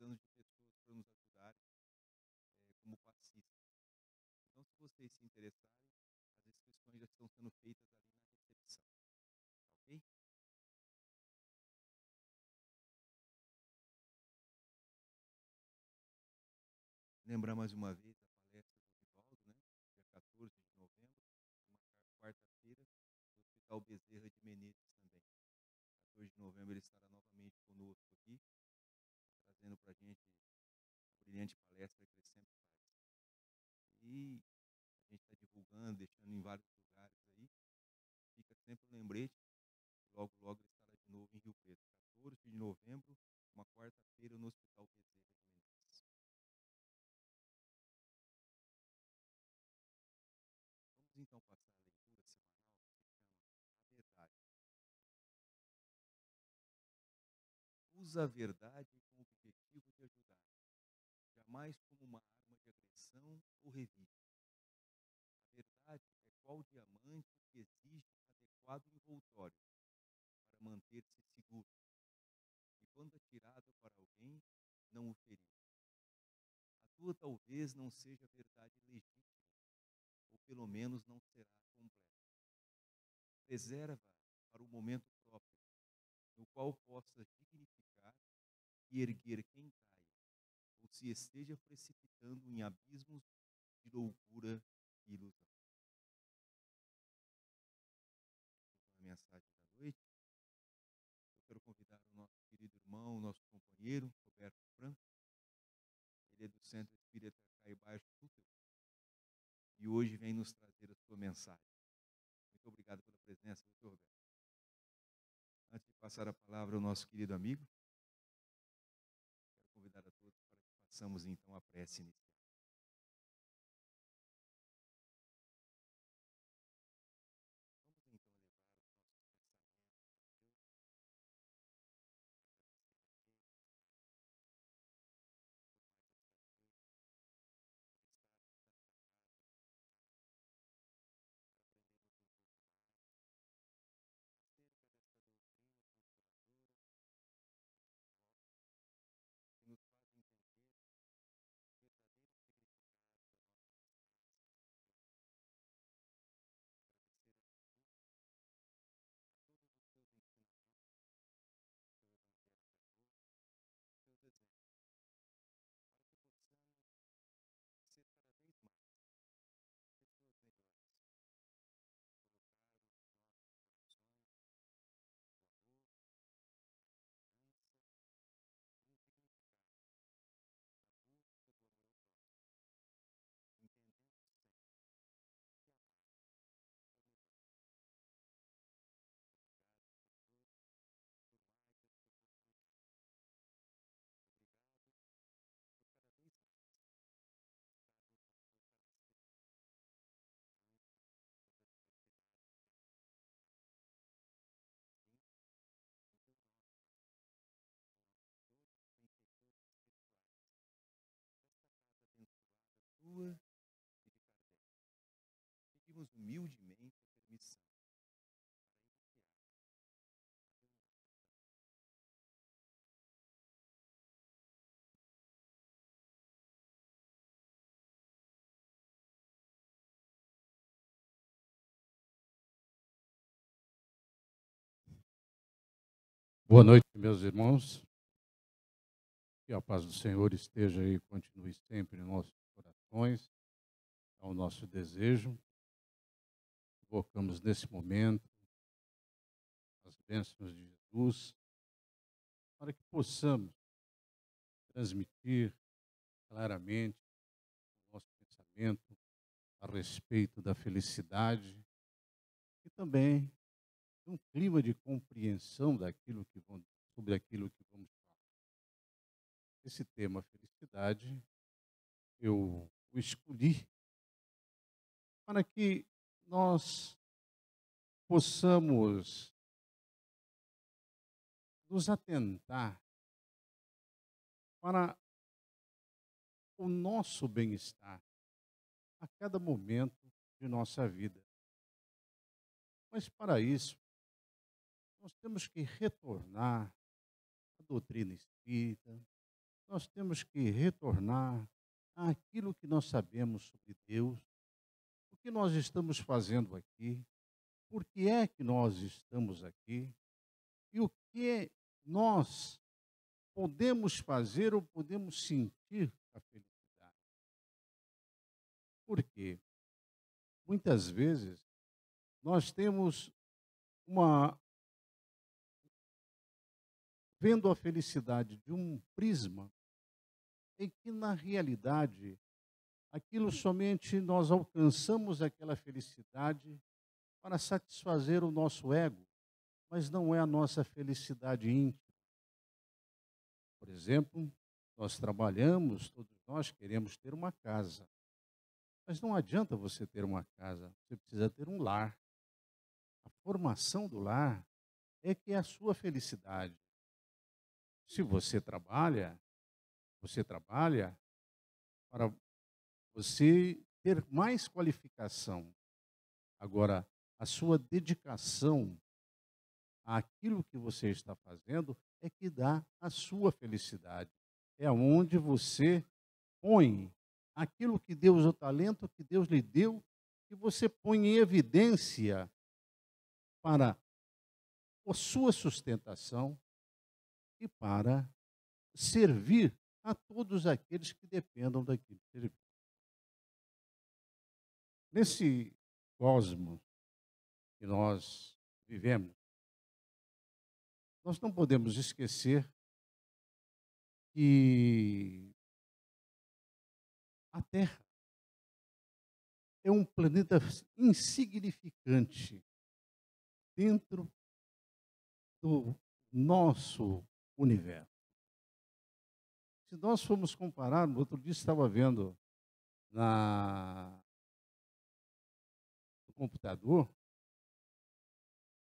precisando de pessoas para nos ajudarem como passistas. Então, se vocês se interessarem, as inscrições já estão sendo feitas ali na recepção, tá ok? Lembrar mais uma vez a palestra do Rivaldo, né? Dia 14 de novembro, uma quarta-feira, no Hospital Bezerra de Menezes também. 14 de novembro ele estará novamente conosco aqui, trazendo para a gente a brilhante palestra que ele sempre faz. E a gente está divulgando, deixando em vários lugares aí. Fica sempre um lembrete, logo, logo ele estará de novo em Rio Preto. 14 de novembro, uma quarta-feira, no Hospital Bezerra de Menezes. Vamos então passar a leitura semanal que se chama A Verdade. Usa a verdade com o objetivo de ajudar, jamais como uma arma de agressão ou revide. A verdade é qual diamante que exige adequado envoltório para manter-se seguro, e quando atirado para alguém, não o ferir. A tua talvez não seja verdade legítima, ou pelo menos não será completa. Preserva para o momento próprio, no qual possas dignificar e erguer quem caia, ou se esteja precipitando em abismos de loucura e ilusão. Então, a mensagem da noite, eu quero convidar o nosso querido irmão, nosso companheiro, Roberto Franco. Ele é do Centro Espírita Caibaixo Tútel, e hoje vem nos trazer a sua mensagem. Muito obrigado pela presença, doutor Roberto. Antes de passar a palavra ao nosso querido amigo, quero convidar a todos para que façamos então a prece inicial. Vamos então elevar os nossos pensamentos a Deus, agradecer a Ele por mais esta noite, por estarmos nesta casa, para aprendermos um pouco mais acerca desta doutrina consoladora que nos faz entender o verdadeiro significado da nossa existência. Agradecer a Jesus, a todos os seus ensinamentos, seu evangelho de amor, seus exemplos, para que possamos ser cada vez mais pessoas melhores, colocarmos em nossos corações o amor, a esperança e nos dignificar na busca do amor ao próximo, entendendo sempre que amar é melhor. Obrigado, Senhor, por mais esta oportunidade. Obrigado por cada vez mais estarmos na sua casa celeste, diante das adversidades da vida. Sim, no teu nome, em nome de todos os benfeitores espirituais, desta casa abençoada tua e de Kardec, pedimos humildemente a permissão para iniciar a reunião cristã. Boa noite, meus irmãos. Que a paz do Senhor esteja aí e continue sempre em nossos corações, é o nosso desejo. Invocamos nesse momento as bênçãos de Jesus, para que possamos transmitir claramente o nosso pensamento a respeito da felicidade e também de um clima de compreensão sobre aquilo que vamos falar. Esse tema, felicidade, eu o escolhi para que nós possamos nos atentar para o nosso bem-estar a cada momento de nossa vida. Mas para isso, nós temos que retornar à doutrina espírita, nós temos que retornar àquilo que nós sabemos sobre Deus, o que nós estamos fazendo aqui, por que é que nós estamos aqui e o que nós podemos fazer ou podemos sentir a felicidade. Por quê? Muitas vezes nós temos vendo a felicidade de um prisma em que, na realidade, aquilo somente nós alcançamos aquela felicidade para satisfazer o nosso ego, mas não é a nossa felicidade íntima. Por exemplo, nós trabalhamos, todos nós queremos ter uma casa. Mas não adianta você ter uma casa, você precisa ter um lar. A formação do lar é que é a sua felicidade. Se você trabalha para você ter mais qualificação. Agora, a sua dedicação àquilo que você está fazendo é que dá a sua felicidade. É onde você põe aquilo que Deus, o talento que Deus lhe deu, que você põe em evidência para a sua sustentação e para servir a todos aqueles que dependam daquilo. Nesse cosmos que nós vivemos, nós não podemos esquecer que a Terra é um planeta insignificante dentro do nosso universo. Se nós formos comparar, no outro dia estava vendo no computador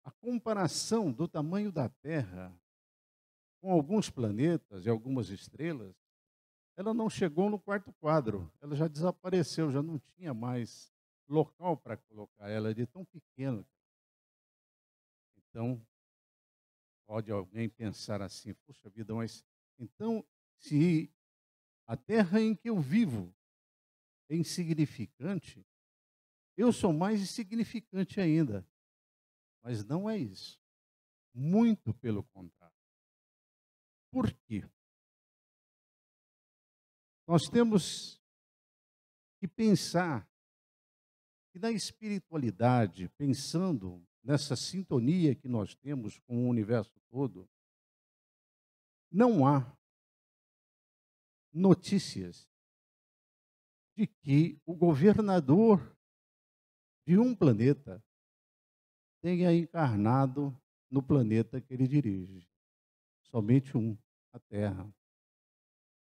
a comparação do tamanho da Terra com alguns planetas e algumas estrelas. Ela não chegou no quarto quadro, ela já desapareceu, já não tinha mais local para colocar ela, de tão pequeno. Então, pode alguém pensar assim, puxa vida, mas então, se a terra em que eu vivo é insignificante, eu sou mais insignificante ainda. Mas não é isso. Muito pelo contrário. Por quê? Nós temos que pensar que na espiritualidade, pensando nessa sintonia que nós temos com o universo todo, não há notícias de que o governador de um planeta tenha encarnado no planeta que ele dirige. Somente um, a Terra.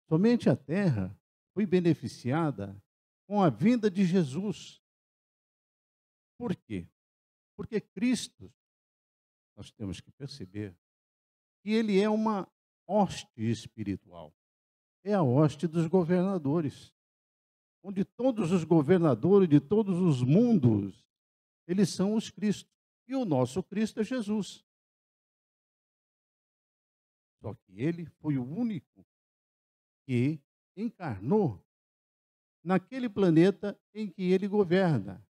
Somente a Terra foi beneficiada com a vinda de Jesus. Por quê? Porque Cristo, nós temos que perceber, que ele é uma hoste espiritual. É a hoste dos governadores, onde todos os governadores de todos os mundos, eles são os Cristos. E o nosso Cristo é Jesus. Só que ele foi o único que encarnou naquele planeta em que ele governa.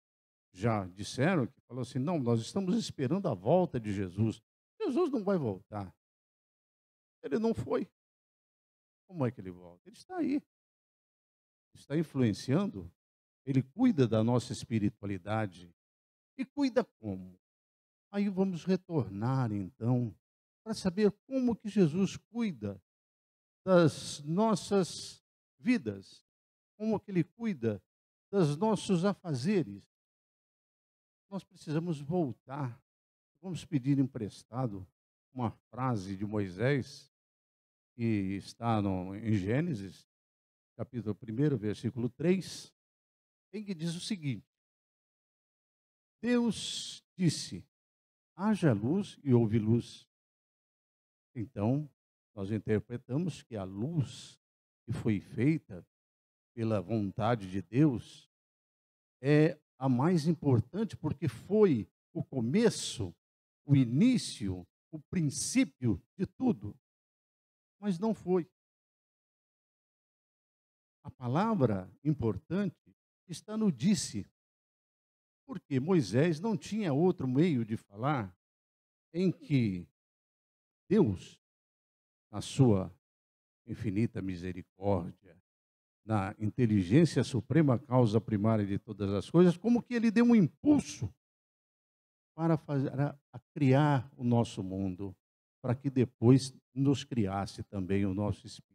Já disseram que falou assim, não, nós estamos esperando a volta de Jesus. Jesus não vai voltar. Ele não foi. Como é que ele volta? Ele está aí. Está influenciando. Ele cuida da nossa espiritualidade. E cuida como? Aí vamos retornar, então, para saber como que Jesus cuida das nossas vidas, como que ele cuida dos nossos afazeres. Nós precisamos voltar. Vamos pedir emprestado uma frase de Moisés, que está em Gênesis, capítulo 1, versículo 3, em que diz o seguinte: Deus disse, haja luz e houve luz. Então, nós interpretamos que a luz que foi feita pela vontade de Deus é a mais importante, porque foi o começo, o início, o princípio de tudo. Mas não foi. palavra importante está no disse, porque Moisés não tinha outro meio de falar em que Deus, na sua infinita misericórdia, na inteligência suprema, causa primária de todas as coisas, como que ele deu um impulso para a criar o nosso mundo, para que depois nos criasse também o nosso espírito.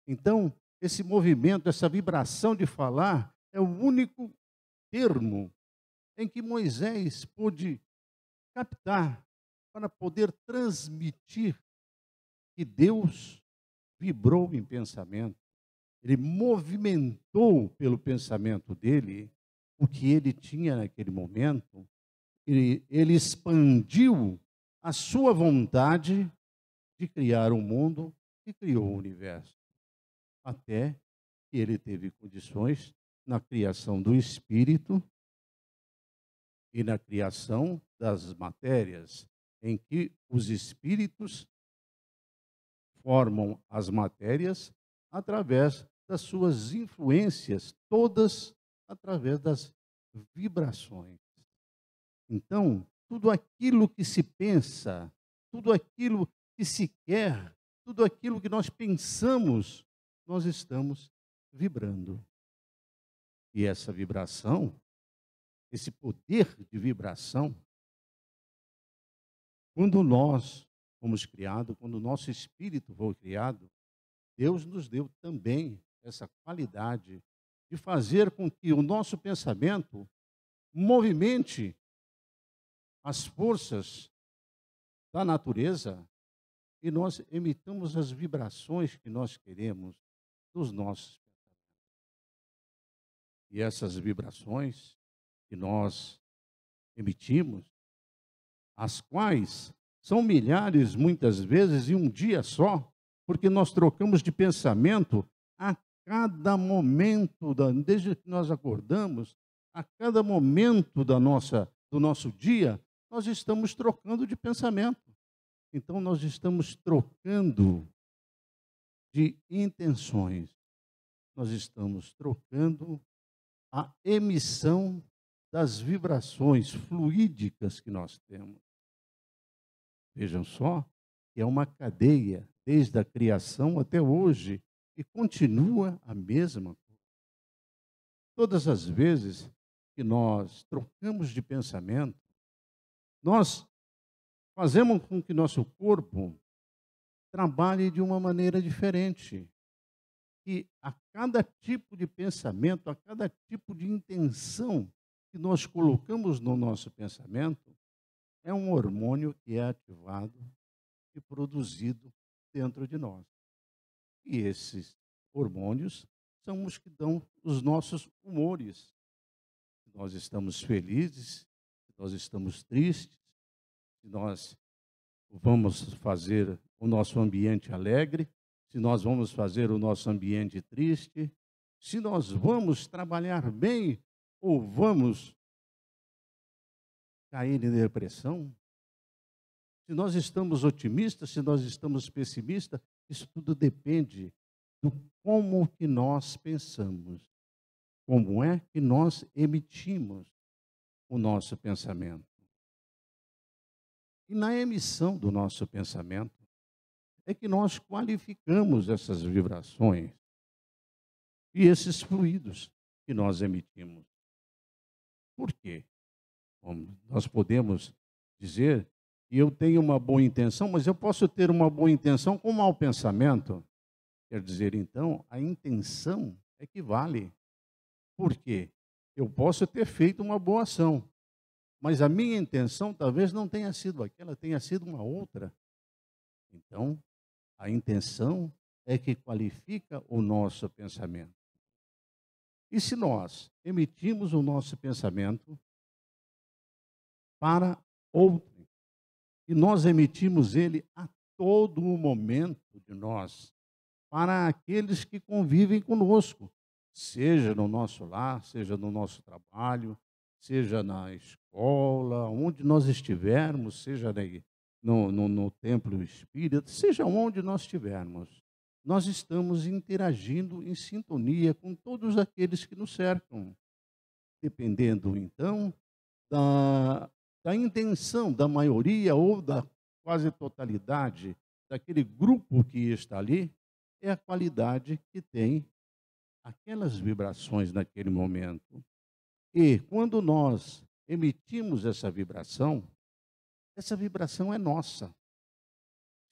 Então, esse movimento, essa vibração de falar, é o único termo em que Moisés pôde captar para poder transmitir que Deus vibrou em pensamento. Ele movimentou pelo pensamento dele o que ele tinha naquele momento. Ele expandiu a sua vontade de criar um mundo e criou o universo. Até que ele teve condições na criação do espírito e na criação das matérias, em que os espíritos formam as matérias através das suas influências, todas através das vibrações. Então, tudo aquilo que se pensa, tudo aquilo que se quer, tudo aquilo que nós pensamos, nós estamos vibrando. E essa vibração, esse poder de vibração, quando nós fomos criados, quando o nosso espírito foi criado, Deus nos deu também essa qualidade de fazer com que o nosso pensamento movimente as forças da natureza e nós emitamos as vibrações que nós queremos dos nossos pensamentos. E essas vibrações que nós emitimos, as quais são milhares muitas vezes em um dia só, porque nós trocamos de pensamento a cada momento, desde que nós acordamos, a cada momento do nosso dia, nós estamos trocando de pensamento. Então, nós estamos trocando de intenções, nós estamos trocando a emissão das vibrações fluídicas que nós temos. Vejam só, que é uma cadeia, desde a criação até hoje, e continua a mesma coisa. Todas as vezes que nós trocamos de pensamento, nós fazemos com que nosso corpo trabalhe de uma maneira diferente. E a cada tipo de pensamento, a cada tipo de intenção que nós colocamos no nosso pensamento, é um hormônio que é ativado e produzido dentro de nós. E esses hormônios são os que dão os nossos humores. Se nós estamos felizes, se nós estamos tristes, se nós vamos fazer o nosso ambiente alegre, se nós vamos fazer o nosso ambiente triste, se nós vamos trabalhar bem ou vamos cair em depressão, se nós estamos otimistas, se nós estamos pessimistas, isso tudo depende do como que nós pensamos, como é que nós emitimos o nosso pensamento. E na emissão do nosso pensamento é que nós qualificamos essas vibrações e esses fluidos que nós emitimos. Por quê? Bom, nós podemos dizer que eu tenho uma boa intenção, mas eu posso ter uma boa intenção com mau pensamento. Quer dizer, então, a intenção é que vale. Por quê? Eu posso ter feito uma boa ação, mas a minha intenção talvez não tenha sido aquela, tenha sido uma outra. Então, a intenção é que qualifica o nosso pensamento. E se nós emitimos o nosso pensamento para outro, e nós emitimos ele a todo o momento de nós, para aqueles que convivem conosco, seja no nosso lar, seja no nosso trabalho, seja na escola, onde nós estivermos, seja no templo espírita, seja onde nós estivermos, nós estamos interagindo em sintonia com todos aqueles que nos cercam. Dependendo, então, da intenção da maioria ou da quase totalidade daquele grupo que está ali, é a qualidade que tem aquelas vibrações naquele momento. E quando nós emitimos essa vibração é nossa.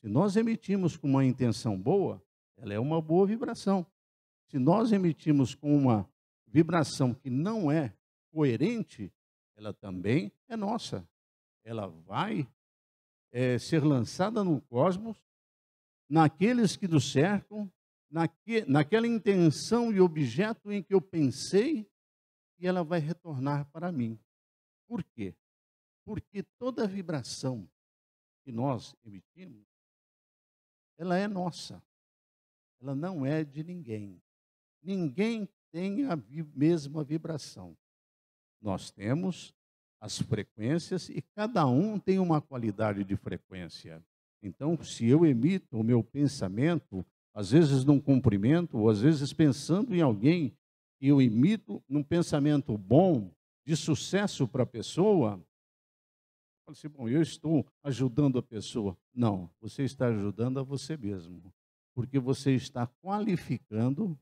Se nós emitimos com uma intenção boa, ela é uma boa vibração. Se nós emitimos com uma vibração que não é coerente, ela também é nossa. Ela vai ser lançada no cosmos, naqueles que nos cercam, naquela intenção e objeto em que eu pensei, e ela vai retornar para mim. Por quê? Porque toda vibração que nós emitimos, ela é nossa. Ela não é de ninguém. Ninguém tem a mesma vibração. Nós temos as frequências e cada um tem uma qualidade de frequência. Então, se eu emito o meu pensamento, às vezes num cumprimento, ou às vezes pensando em alguém, e eu emito num pensamento bom, de sucesso para a pessoa, eu falo assim, bom, eu estou ajudando a pessoa. Não, você está ajudando a você mesmo, porque você está qualificando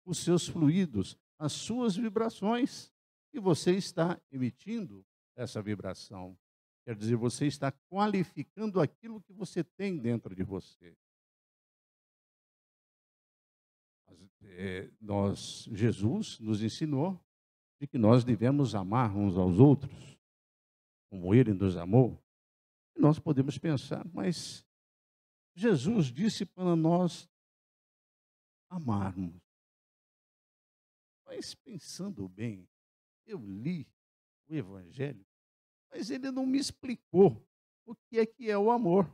os seus fluidos, as suas vibrações, e você está emitindo essa vibração. Quer dizer, você está qualificando aquilo que você tem dentro de você. Jesus nos ensinou de que nós devemos amar uns aos outros, como Ele nos amou. E nós podemos pensar, mas Jesus disse para nós amarmos. Mas pensando bem, eu li o Evangelho, mas ele não me explicou o que é o amor.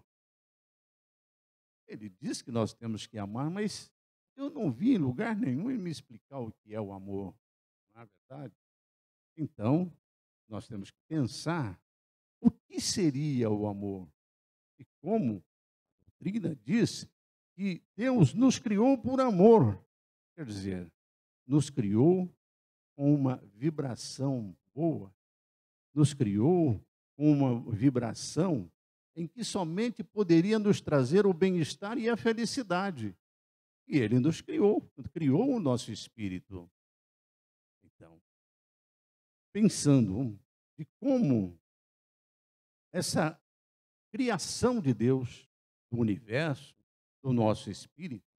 Ele diz que nós temos que amar, mas eu não vi em lugar nenhum ele me explicar o que é o amor. Não é verdade? Então, nós temos que pensar o que seria o amor. E como a doutrina diz que Deus nos criou por amor. Quer dizer, nos criou com uma vibração boa, nos criou com uma vibração em que somente poderia nos trazer o bem-estar e a felicidade. E Ele nos criou o nosso espírito. Então, pensando de como essa criação de Deus, do universo, do nosso espírito,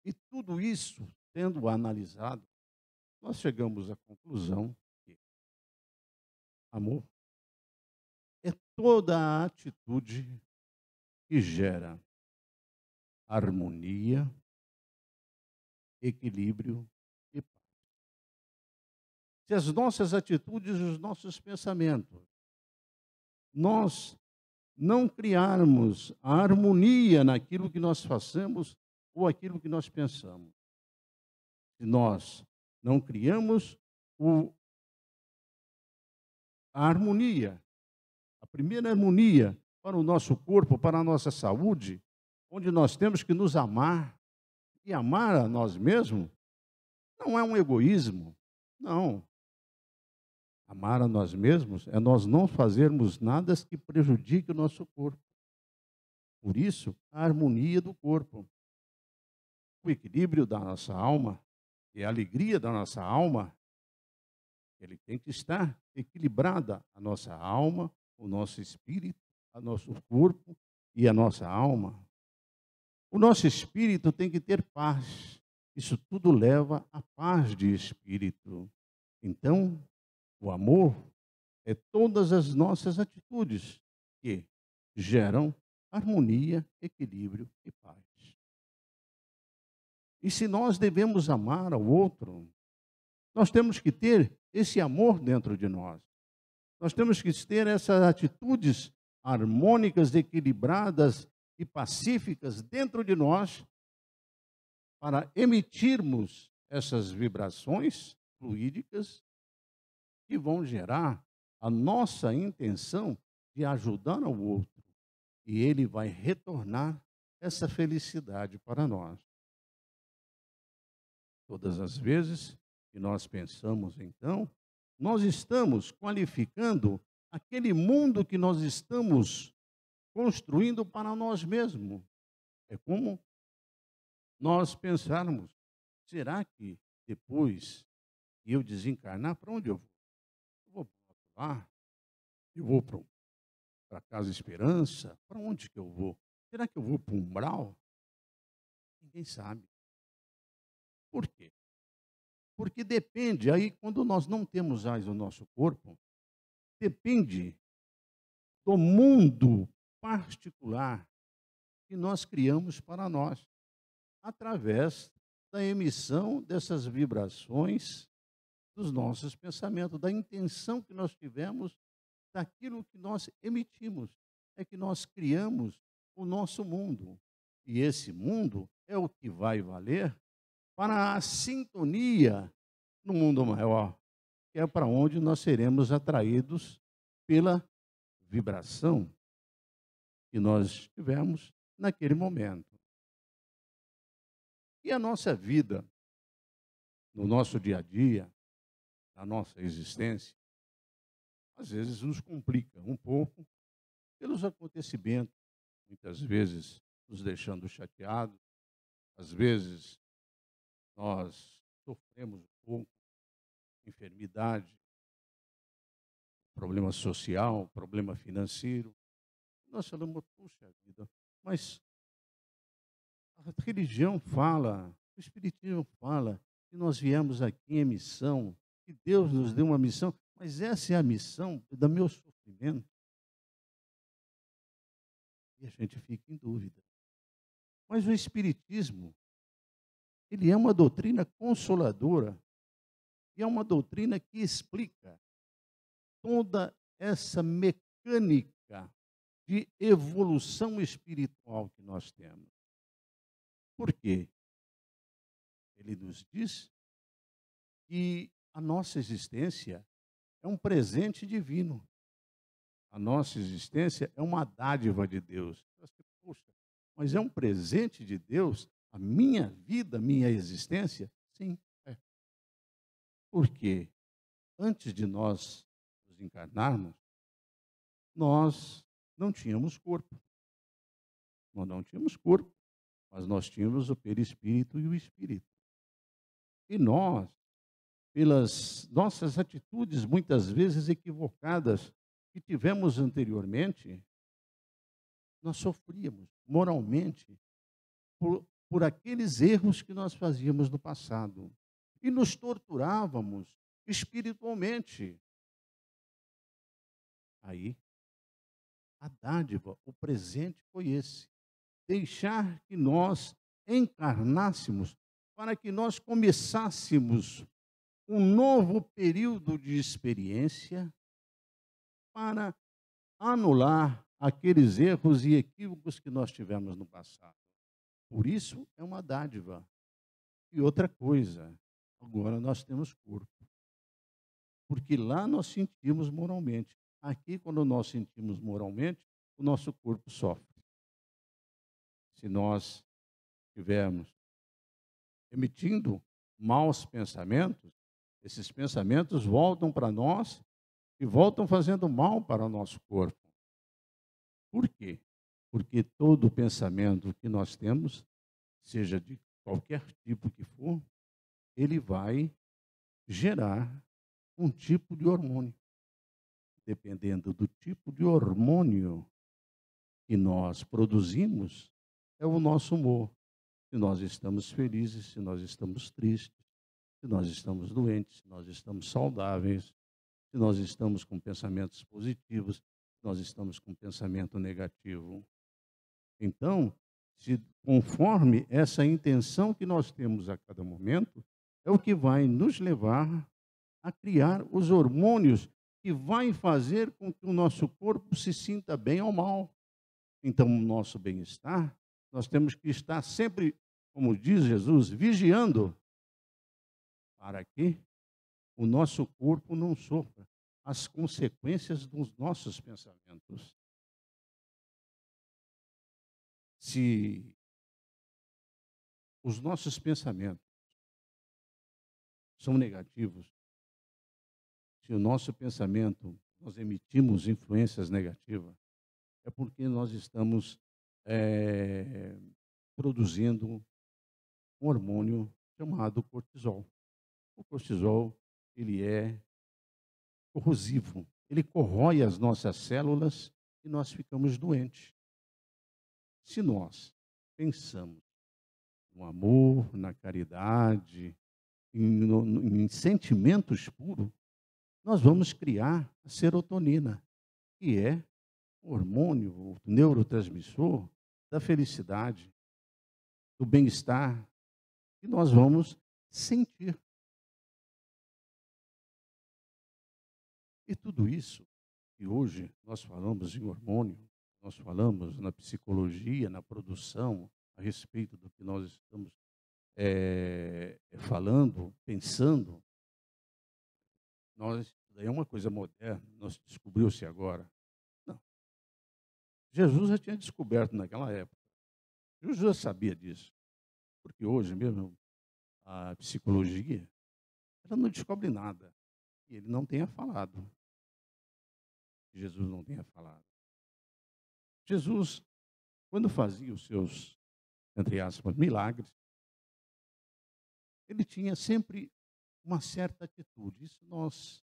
e tudo isso sendo analisado, nós chegamos à conclusão que amor é toda a atitude que gera harmonia, equilíbrio e paz. Se as nossas atitudes e os nossos pensamentos, nós não criarmos a harmonia naquilo que nós façamos ou aquilo que nós pensamos, se nós não criamos a harmonia, a primeira harmonia para o nosso corpo, para a nossa saúde, onde nós temos que nos amar e amar a nós mesmos, não é um egoísmo, não. Amar a nós mesmos é nós não fazermos nada que prejudique o nosso corpo. Por isso, a harmonia do corpo, o equilíbrio da nossa alma e a alegria da nossa alma, ele tem que estar equilibrada, a nossa alma, o nosso espírito, o nosso corpo e a nossa alma. O nosso espírito tem que ter paz. Isso tudo leva à paz de espírito. Então, o amor é todas as nossas atitudes que geram harmonia, equilíbrio e paz. E se nós devemos amar ao outro, nós temos que ter esse amor dentro de nós. Nós temos que ter essas atitudes harmônicas, equilibradas e pacíficas dentro de nós para emitirmos essas vibrações fluídicas que vão gerar a nossa intenção de ajudar ao outro. E ele vai retornar essa felicidade para nós. Todas as vezes que nós pensamos, então, nós estamos qualificando aquele mundo que nós estamos construindo para nós mesmos. É como nós pensarmos: será que depois que eu desencarnar, para onde eu vou? Eu vou para outro lar? Eu vou para a Casa Esperança? Para onde que eu vou? Será que eu vou para um umbral? Ninguém sabe. Por quê? Porque depende, aí quando nós não temos mais o nosso corpo, depende do mundo particular que nós criamos para nós, através da emissão dessas vibrações dos nossos pensamentos, da intenção que nós tivemos, daquilo que nós emitimos. É que nós criamos o nosso mundo. E esse mundo é o que vai valer para a sintonia no mundo maior, que é para onde nós seremos atraídos pela vibração que nós tivemos naquele momento. E a nossa vida, no nosso dia a dia, na nossa existência, às vezes nos complica um pouco pelos acontecimentos, muitas vezes nos deixando chateados, às vezes nós sofremos um pouco, enfermidade, problema social, problema financeiro. Nós falamos: puxa vida, mas a religião fala, o Espiritismo fala que nós viemos aqui em missão, que Deus nos deu uma missão, mas essa é a missão do meu sofrimento. E a gente fica em dúvida. Mas o Espiritismo, ele é uma doutrina consoladora, e é uma doutrina que explica toda essa mecânica de evolução espiritual que nós temos. Por quê? Ele nos diz que a nossa existência é um presente divino. A nossa existência é uma dádiva de Deus. Poxa, mas é um presente de Deus a minha vida, a minha existência? Sim, é. Por quê? Antes de nós nos encarnarmos, nós não tínhamos corpo. Nós não tínhamos corpo, mas nós tínhamos o perispírito e o espírito. E nós, pelas nossas atitudes muitas vezes equivocadas que tivemos anteriormente, nós sofríamos moralmente por aqueles erros que nós fazíamos no passado. E nos torturávamos espiritualmente. Aí, a dádiva, o presente foi esse: deixar que nós encarnássemos para que nós começássemos um novo período de experiência para anular aqueles erros e equívocos que nós tivemos no passado. Por isso, é uma dádiva. E outra coisa, agora nós temos corpo. Porque lá nós sentimos moralmente. Aqui, quando nós sentimos moralmente, o nosso corpo sofre. Se nós estivermos emitindo maus pensamentos, esses pensamentos voltam para nós e voltam fazendo mal para o nosso corpo. Por quê? Porque todo pensamento que nós temos, seja de qualquer tipo que for, ele vai gerar um tipo de hormônio. Dependendo do tipo de hormônio que nós produzimos, é o nosso humor. Se nós estamos felizes, se nós estamos tristes, se nós estamos doentes, se nós estamos saudáveis, se nós estamos com pensamentos positivos, se nós estamos com pensamento negativo. Então, conforme essa intenção que nós temos a cada momento, é o que vai nos levar a criar os hormônios que vai fazer com que o nosso corpo se sinta bem ou mal. Então, o nosso bem-estar, nós temos que estar sempre, como diz Jesus, vigiando, para que o nosso corpo não sofra as consequências dos nossos pensamentos. Se os nossos pensamentos são negativos, se o nosso pensamento, nós emitimos influências negativas, é porque nós estamos produzindo um hormônio chamado cortisol. O cortisol, ele é corrosivo, ele corrói as nossas células e nós ficamos doentes. Se nós pensamos no amor, na caridade, em sentimentos puros, nós vamos criar a serotonina, que é o hormônio, o neurotransmissor da felicidade, do bem-estar, que nós vamos sentir. E tudo isso que hoje nós falamos em hormônio, nós falamos na psicologia, na produção, a respeito do que nós estamos falando, pensando, é uma coisa moderna, nós descobriu-se agora. Não. Jesus já tinha descoberto naquela época. Jesus já sabia disso. Porque hoje mesmo, a psicologia, ela não descobre nada que ele não tenha falado. Que Jesus não tenha falado. Jesus, quando fazia os seus, entre aspas, milagres, ele tinha sempre uma certa atitude. Isso nós,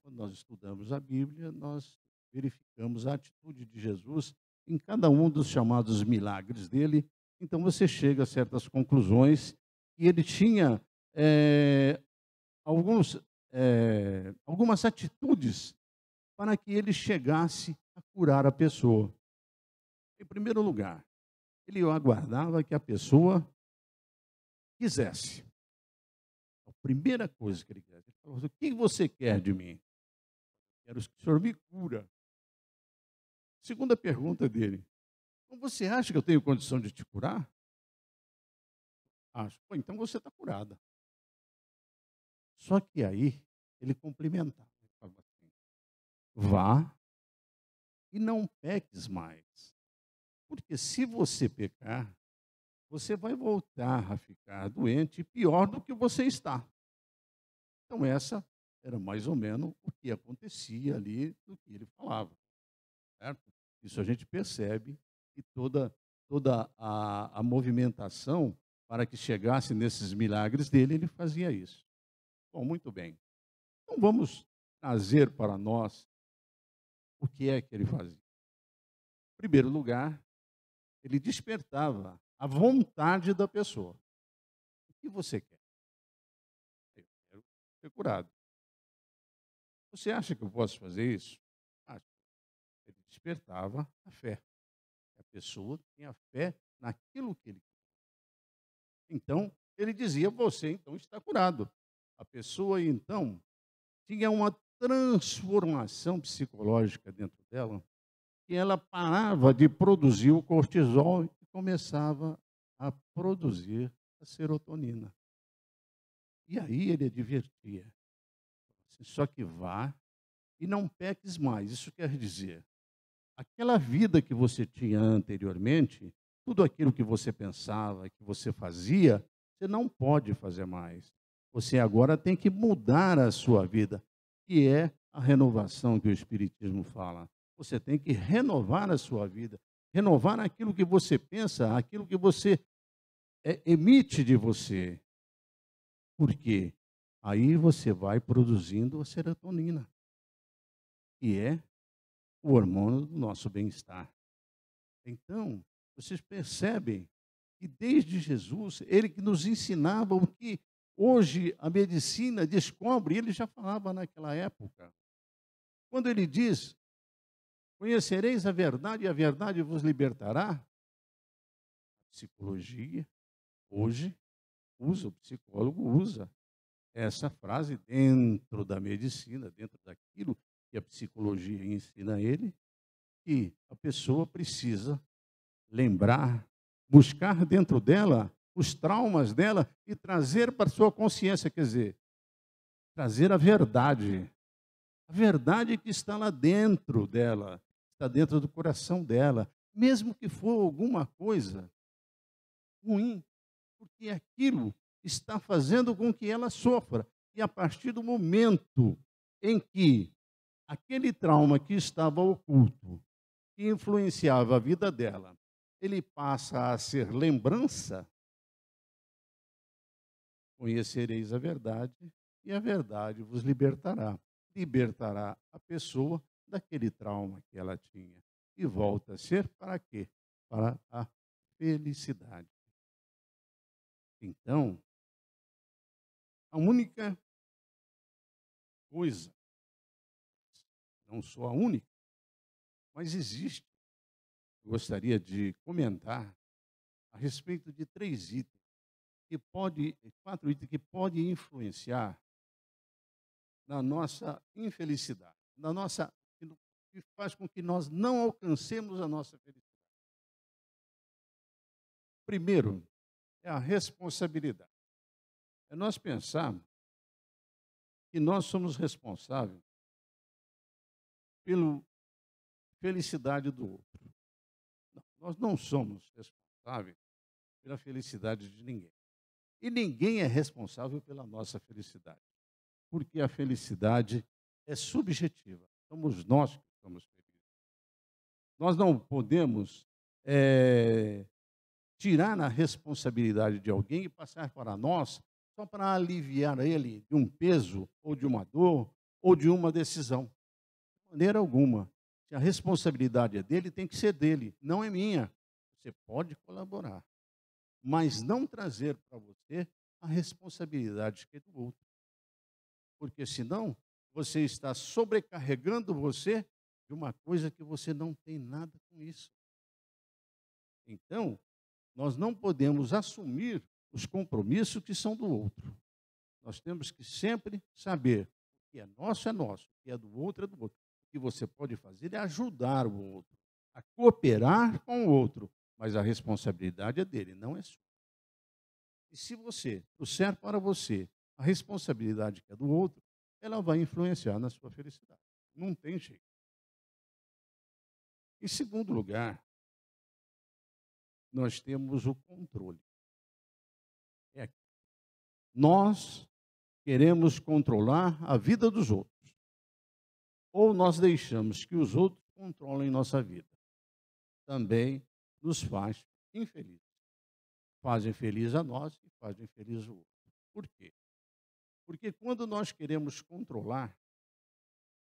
quando nós estudamos a Bíblia, nós verificamos a atitude de Jesus em cada um dos chamados milagres dele. Então você chega a certas conclusões e ele tinha algumas atitudes para que ele chegasse a curar a pessoa. Em primeiro lugar, ele aguardava que a pessoa quisesse. A primeira coisa que ele quer, ele falou: o que você quer de mim? Quero que o senhor me cura. Segunda pergunta dele: você acha que eu tenho condição de te curar? Acho. Então você está curada. Só que aí ele complementava. Ele falava assim: vá e não peques mais. Porque se você pecar, você vai voltar a ficar doente pior do que você está. Então essa era mais ou menos o que acontecia ali do que ele falava. Certo? Isso a gente percebe que toda a movimentação para que chegasse nesses milagres dele, ele fazia isso. Bom, muito bem. Então vamos trazer para nós o que é que ele fazia. Em primeiro lugar, ele despertava a vontade da pessoa. O que você quer? Eu quero ser curado. Você acha que eu posso fazer isso? Acho. Ele despertava a fé. A pessoa tinha fé naquilo que ele queria. Então, ele dizia: você então está curado. A pessoa então tinha uma transformação psicológica dentro dela, que ela parava de produzir o cortisol e começava a produzir a serotonina. E aí ele advertia: só que vá e não peques mais. Isso quer dizer, aquela vida que você tinha anteriormente, tudo aquilo que você pensava, que você fazia, você não pode fazer mais. Você agora tem que mudar a sua vida, que é a renovação que o Espiritismo fala. Você tem que renovar a sua vida, renovar aquilo que você pensa, aquilo que você emite de você. Por quê? Aí você vai produzindo a serotonina, que é o hormônio do nosso bem-estar. Então, vocês percebem que desde Jesus, ele que nos ensinava o que hoje a medicina descobre, ele já falava naquela época. Quando ele diz: conhecereis a verdade e a verdade vos libertará. A psicologia hoje o psicólogo usa essa frase dentro da medicina, dentro daquilo que a psicologia ensina a ele, que a pessoa precisa lembrar, buscar dentro dela os traumas dela e trazer para a sua consciência, quer dizer, trazer a verdade que está lá dentro dela, está dentro do coração dela, mesmo que for alguma coisa ruim, porque aquilo está fazendo com que ela sofra. E a partir do momento em que aquele trauma que estava oculto, que influenciava a vida dela, ele passa a ser lembrança, conhecereis a verdade, e a verdade vos libertará. Libertará a pessoa daquele trauma que ela tinha. E volta a ser para quê? Para a felicidade. Então, a única coisa, não sou a única, mas existe, gostaria de comentar a respeito de 3 itens, 4 itens que podem influenciar na nossa infelicidade, que faz com que nós não alcancemos a nossa felicidade. Primeiro, é a responsabilidade. É nós pensarmos que nós somos responsáveis pela felicidade do outro. Não, nós não somos responsáveis pela felicidade de ninguém. E ninguém é responsável pela nossa felicidade. Porque a felicidade é subjetiva. Somos nós que somos felizes. Nós não podemos tirar a responsabilidade de alguém e passar para nós só para aliviar ele de um peso, ou de uma dor, ou de uma decisão. De maneira alguma. Se a responsabilidade é dele, tem que ser dele, não é minha. Você pode colaborar, mas não trazer para você a responsabilidade que é do outro. Porque senão você está sobrecarregando você de uma coisa que você não tem nada com isso. Então, nós não podemos assumir os compromissos que são do outro. Nós temos que sempre saber o que é nosso, o que é do outro, é do outro. O que você pode fazer é ajudar o outro, a cooperar com o outro, mas a responsabilidade é dele, não é sua. E se você trouxer para você a responsabilidade que é do outro, ela vai influenciar na sua felicidade. Não tem jeito. Em segundo lugar, nós temos o controle. Nós queremos controlar a vida dos outros. Ou nós deixamos que os outros controlem nossa vida. Também nos faz infelizes. Fazem feliz a nós e fazem feliz o outro. Por quê? Porque quando nós queremos controlar,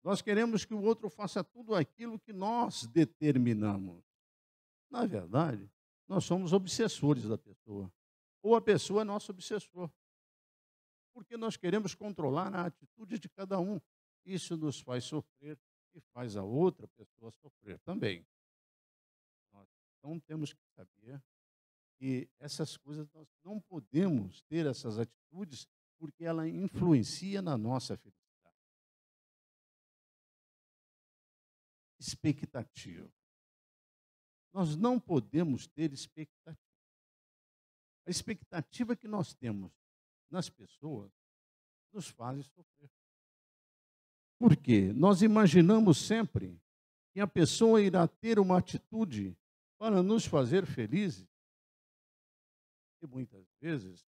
nós queremos que o outro faça tudo aquilo que nós determinamos. Na verdade, nós somos obsessores da pessoa. Ou a pessoa é nosso obsessor. Porque nós queremos controlar a atitude de cada um. Isso nos faz sofrer e faz a outra pessoa sofrer também. Nós então temos que saber que essas coisas nós não podemos ter essas atitudes porque ela influencia na nossa felicidade. Expectativa. Nós não podemos ter expectativa. A expectativa que nós temos nas pessoas nos faz sofrer. Por quê? Nós imaginamos sempre que a pessoa irá ter uma atitude para nos fazer felizes. E muitas vezes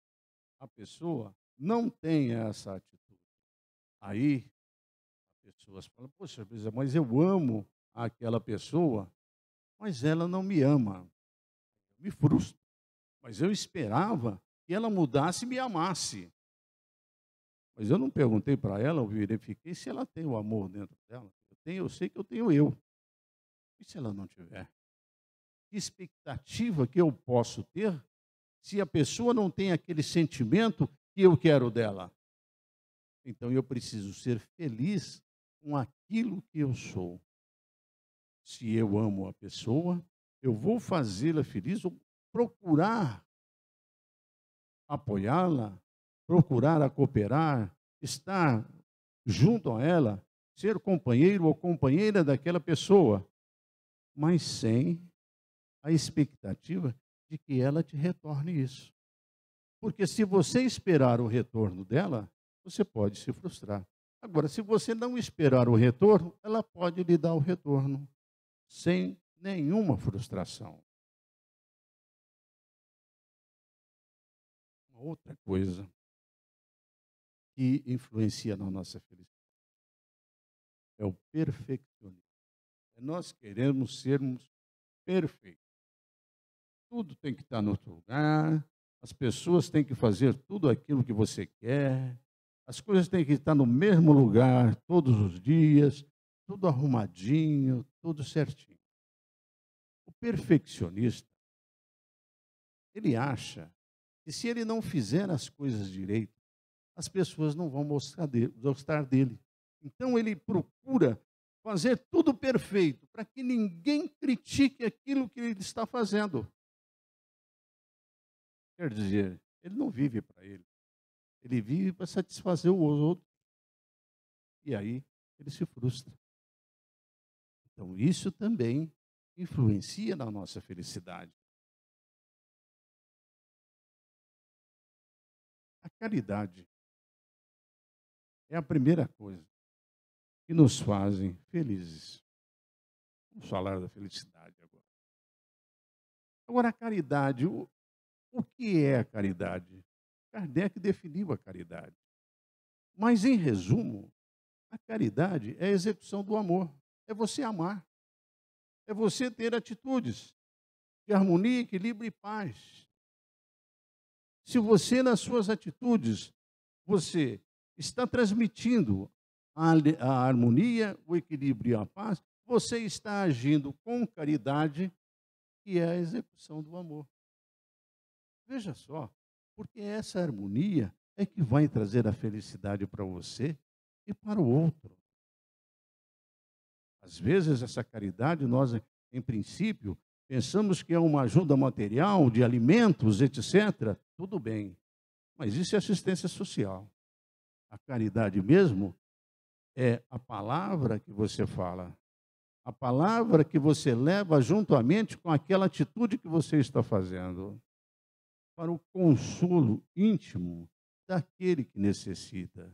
a pessoa não tem essa atitude. Aí as pessoas falam, poxa, mas eu amo aquela pessoa, mas ela não me ama. Eu me frustro. Mas eu esperava que ela mudasse e me amasse. Mas eu não perguntei para ela, eu verifiquei se ela tem o amor dentro dela. Eu sei que eu tenho eu. E se ela não tiver? Que expectativa que eu posso ter se a pessoa não tem aquele sentimento que eu quero dela? Então eu preciso ser feliz com aquilo que eu sou. Se eu amo a pessoa, eu vou fazê-la feliz, ou procurar apoiá-la, procurar a cooperar, estar junto a ela, ser companheiro ou companheira daquela pessoa, mas sem a expectativa de que ela te retorne isso. Porque se você esperar o retorno dela, você pode se frustrar. Agora, se você não esperar o retorno, ela pode lhe dar o retorno sem nenhuma frustração. Uma outra coisa que influencia na nossa felicidade é o perfeccionismo. Nós queremos sermos perfeitos. Tudo tem que estar no outro lugar, as pessoas têm que fazer tudo aquilo que você quer, as coisas têm que estar no mesmo lugar todos os dias, tudo arrumadinho, tudo certinho. O perfeccionista, ele acha que se ele não fizer as coisas direito, as pessoas não vão gostar dele. Então ele procura fazer tudo perfeito, para que ninguém critique aquilo que ele está fazendo. Quer dizer, ele não vive para ele. Ele vive para satisfazer os outros. E aí ele se frustra. Então isso também influencia na nossa felicidade. A caridade é a primeira coisa que nos fazem felizes. Vamos falar da felicidade agora. Agora, a caridade, o que é a caridade? Kardec definiu a caridade. Mas, em resumo, a caridade é a execução do amor. É você amar. É você ter atitudes de harmonia, equilíbrio e paz. Se você, nas suas atitudes, você está transmitindo a harmonia, o equilíbrio e a paz, você está agindo com caridade, que é a execução do amor. Veja só, porque essa harmonia é que vai trazer a felicidade para você e para o outro. Às vezes, essa caridade, nós, em princípio, pensamos que é uma ajuda material, de alimentos, etc. Tudo bem, mas isso é assistência social. A caridade mesmo é a palavra que você fala, a palavra que você leva juntamente com aquela atitude que você está fazendo, para o consolo íntimo daquele que necessita.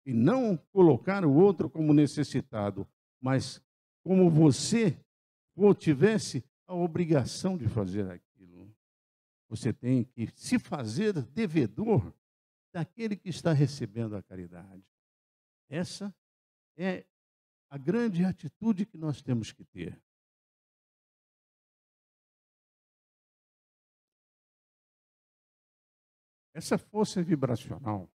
E não colocar o outro como necessitado, mas como você tivesse a obrigação de fazer aquilo. Você tem que se fazer devedor daquele que está recebendo a caridade. Essa é a grande atitude que nós temos que ter. Essa força vibracional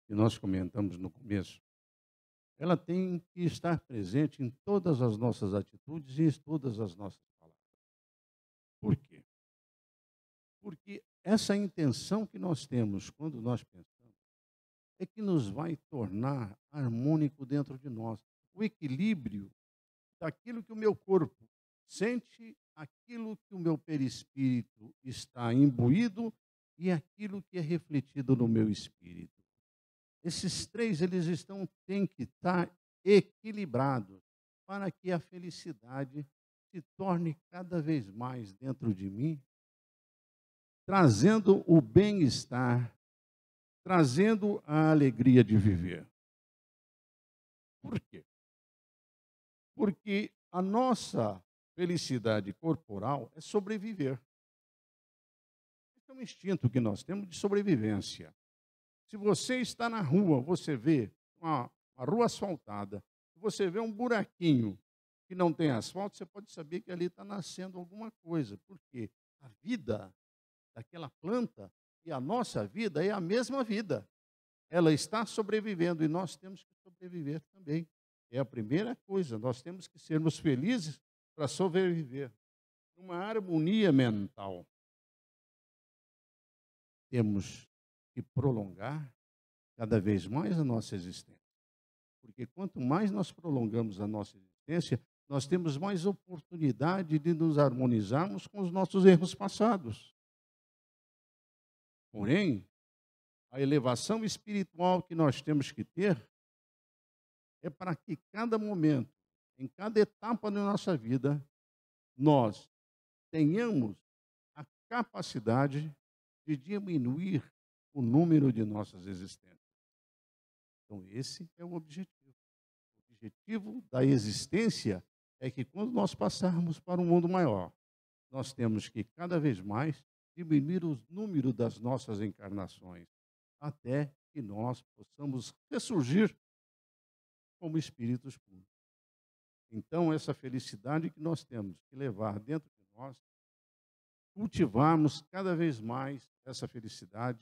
que nós comentamos no começo, ela tem que estar presente em todas as nossas atitudes e em todas as nossas palavras. Por quê? Porque essa intenção que nós temos quando nós pensamos é que nos vai tornar harmônico dentro de nós. O equilíbrio daquilo que o meu corpo sente, aquilo que o meu perispírito está imbuído e aquilo que é refletido no meu espírito. Esses três, têm que estar equilibrados para que a felicidade se torne cada vez mais dentro de mim, trazendo o bem-estar, trazendo a alegria de viver. Por quê? Porque a nossa felicidade corporal é sobreviver. Esse é um instinto que nós temos de sobrevivência. Se você está na rua, você vê uma rua asfaltada, você vê um buraquinho que não tem asfalto, você pode saber que ali está nascendo alguma coisa, porque a vida daquela planta e a nossa vida é a mesma vida. Ela está sobrevivendo e nós temos que sobreviver também. É a primeira coisa, nós temos que sermos felizes para sobreviver. Uma harmonia mental. Temos que prolongar cada vez mais a nossa existência. Porque quanto mais nós prolongamos a nossa existência, nós temos mais oportunidade de nos harmonizarmos com os nossos erros passados. Porém, a elevação espiritual que nós temos que ter é para que cada momento, em cada etapa da nossa vida, nós tenhamos a capacidade de diminuir o número de nossas existências. Então, esse é o objetivo. O objetivo da existência é que, quando nós passarmos para um mundo maior, nós temos que, cada vez mais, diminuir o número das nossas encarnações, até que nós possamos ressurgir como espíritos puros. Então, essa felicidade que nós temos que levar dentro de nós, cultivarmos cada vez mais essa felicidade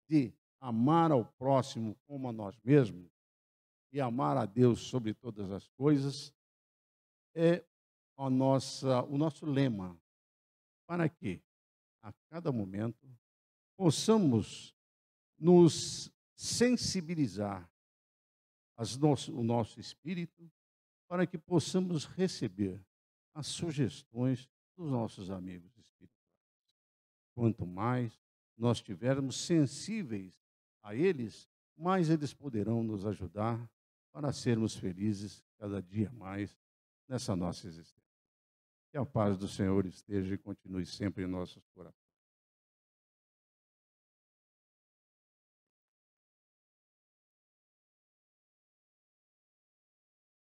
de amar ao próximo como a nós mesmos e amar a Deus sobre todas as coisas, é o nosso lema, para que a cada momento possamos nos sensibilizar o nosso espírito, para que possamos receber as sugestões dos nossos amigos espirituais. Quanto mais nós estivermos sensíveis a eles, mais eles poderão nos ajudar para sermos felizes cada dia mais nessa nossa existência. Que a paz do Senhor esteja e continue sempre em nossos corações.